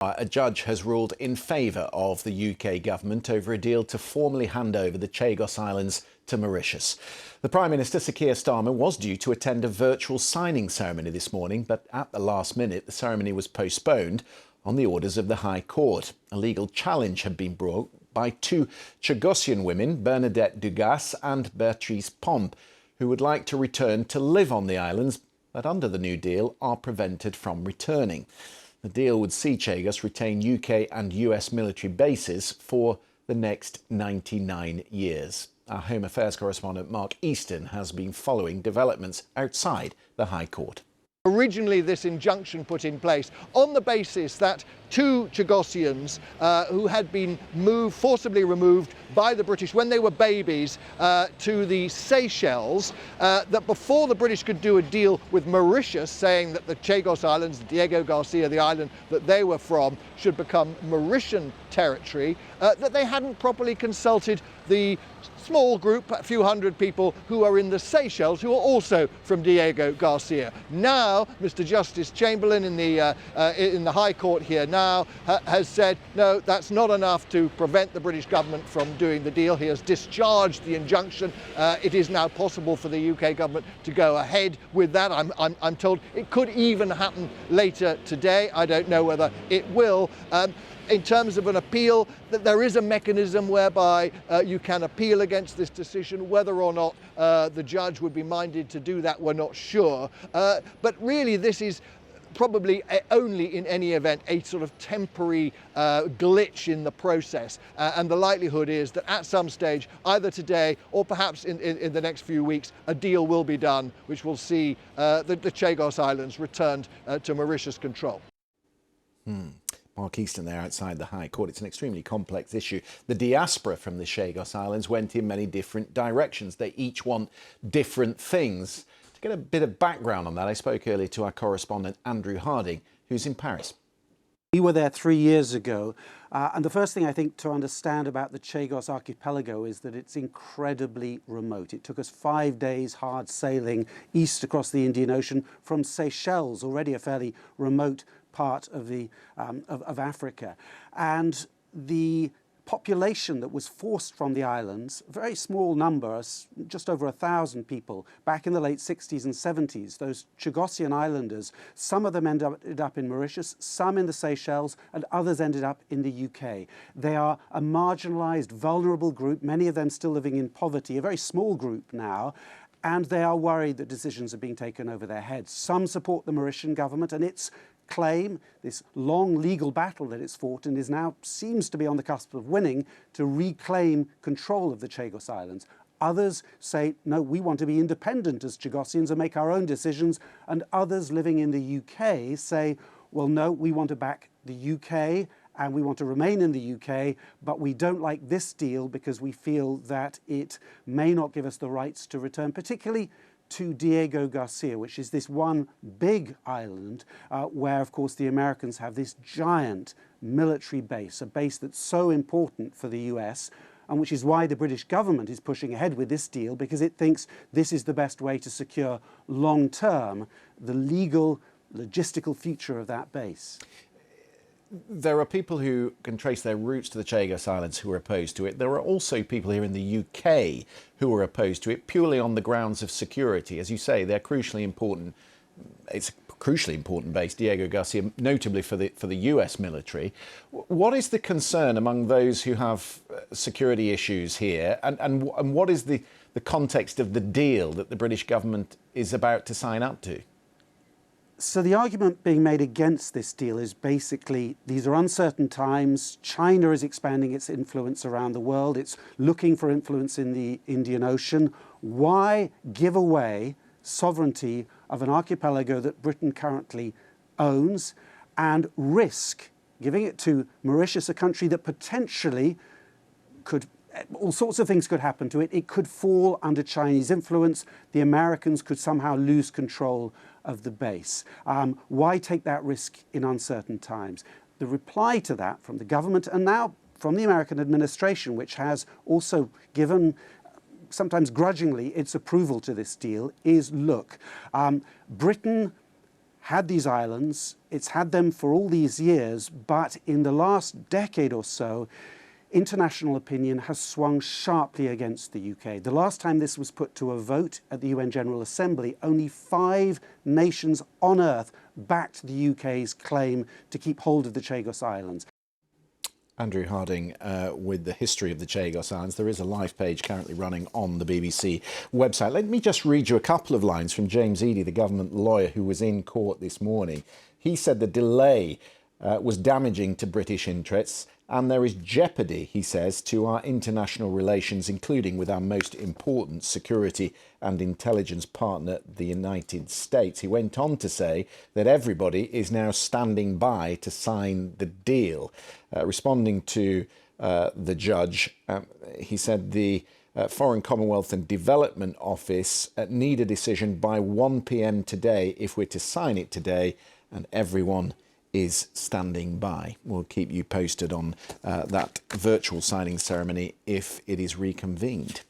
A judge has ruled in favour of the UK government over a deal to formally hand over the Chagos Islands to Mauritius. The Prime Minister, Sir Keir Starmer, was due to attend a virtual signing ceremony this morning, but at the last minute the ceremony was postponed on the orders of the High Court. A legal challenge had been brought by two Chagossian women, Bernadette Dugas and Bertrice Pomp, who would like to return to live on the islands, but under the new deal are prevented from returning. The deal would see Chagos retain UK and US military bases for the next 99 years. Our Home Affairs correspondent Mark Easton has been following developments outside the High Court. Originally, this injunction put in place on the basis that two Chagosians who had been forcibly removed by the British when they were babies to the Seychelles, that before the British could do a deal with Mauritius, saying that the Chagos Islands, Diego Garcia, the island that they were from, should become Mauritian territory, that they hadn't properly consulted the small group, a few hundred people who are in the Seychelles, who are also from Diego Garcia. Now, Mr. Justice Chamberlain in the High Court here now has said, no, that's not enough to prevent the British government from doing the deal. He has discharged the injunction. It is now possible for the UK government to go ahead with that. I'm told it could even happen later today. I don't know whether it will. In terms of an appeal, that there is a mechanism whereby you can appeal against this decision. Whether or not the judge would be minded to do that, we're not sure. But really, this is probably only in any event a sort of temporary glitch in the process, and the likelihood is that at some stage, either today or perhaps in the next few weeks, a deal will be done which will see the Chagos Islands returned to Mauritius control. Mark Easton there outside the High Court. It's an extremely complex issue. The diaspora from the Chagos Islands went in many different directions. They each want different things. To get a bit of background on that, I spoke earlier to our correspondent Andrew Harding, who's in Paris. We were there 3 years ago, and the first thing I think to understand about the Chagos archipelago is that it's incredibly remote. It took us 5 days hard sailing east across the Indian Ocean from Seychelles, already a fairly remote part of of Africa, and the population that was forced from the islands, a very small number, just over 1,000 people, back in the late 60s and 70s. Those Chagosian islanders, some of them ended up in Mauritius, some in the Seychelles, and others ended up in the UK. They are a marginalised, vulnerable group, many of them still living in poverty, a very small group now, and they are worried that decisions are being taken over their heads. Some support the Mauritian government and its claim, this long legal battle that it's fought and is now seems to be on the cusp of winning, to reclaim control of the Chagos Islands. Others say, no, we want to be independent as Chagosians and make our own decisions. And others living in the UK say, well, no, we want to back the UK and we want to remain in the UK, but we don't like this deal because we feel that it may not give us the rights to return, particularly to Diego Garcia, which is this one big island where, of course, the Americans have this giant military base, a base that's so important for the US, and which is why the British government is pushing ahead with this deal, because it thinks this is the best way to secure long-term the legal, logistical future of that base. There are people who can trace their roots to the Chagos Islands who are opposed to it. There are also people here in the UK who are opposed to it purely on the grounds of security. As you say, they're crucially important. It's a crucially important base, Diego Garcia, notably for the US military. What is the concern among those who have security issues here? And what is the context of the deal that the British government is about to sign up to? So the argument being made against this deal is basically these are uncertain times. China is expanding its influence around the world. It's looking for influence in the Indian Ocean. Why give away sovereignty of an archipelago that Britain currently owns and risk giving it to Mauritius, a country that potentially could, all sorts of things could happen to it. It could fall under Chinese influence. The Americans could somehow lose control of the base. Why take that risk in uncertain times? The reply to that from the government and now from the American administration, which has also given, sometimes grudgingly, its approval to this deal, is look, Britain had these islands, it's had them for all these years, but in the last decade or so, international opinion has swung sharply against the UK. The last time this was put to a vote at the UN General Assembly, only 5 nations on earth backed the UK's claim to keep hold of the Chagos Islands. Andrew Harding with the history of the Chagos Islands. There is a live page currently running on the BBC website. Let me just read you a couple of lines from James Eadie, the government lawyer who was in court this morning. He said the delay was damaging to British interests, and there is jeopardy, he says, to our international relations, including with our most important security and intelligence partner, the United States. He went on to say that everybody is now standing by to sign the deal. Responding to the judge, he said the Foreign, Commonwealth and Development Office need a decision by 1 p.m. today if we're to sign it today, and everyone is standing by. We'll keep you posted on that virtual signing ceremony if it is reconvened.